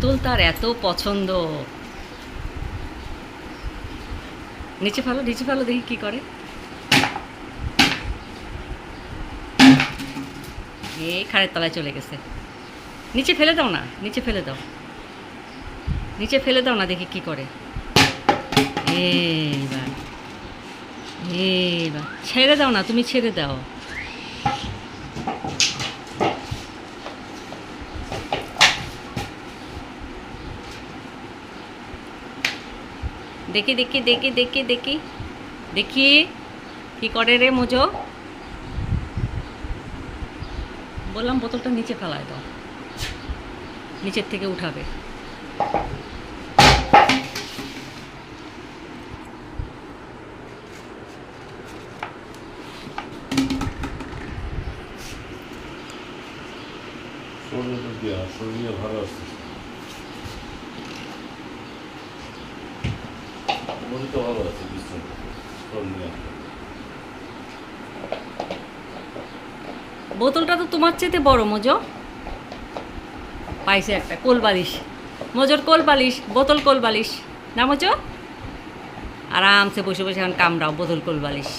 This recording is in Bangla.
বোতল তার এত পছন্দ। নিচে ফেলো, নিচে ফেলো, দেখি কি করে। এই খাড়ের তলায় চলে গেছে। নিচে ফেলে দাও না, নিচে ফেলে দাও, নিচে ফেলে দাও না, দেখি কি করে। এইবার এইবার ছেড়ে দাও না, তুমি ছেড়ে দাও। দেখি দেখি দেখি দেখি দেখি দেখি কি করে রে মোজো। বললাম বোতলটা নিচে ফেলায় দাও, নিচের থেকে উঠাবে। শরীরে ভালো আছে, মনটা ভালো আছে। বোতলটা তো তোমার চেয়ে বড় মোজো। পাইছে একটা কোল বালিশ, মোজোর কোল বালিশ, বোতল কোল বালিশ না মোজো। আরামসে বসে বসে এখন কামড়াও বোতল কোল বালিশ।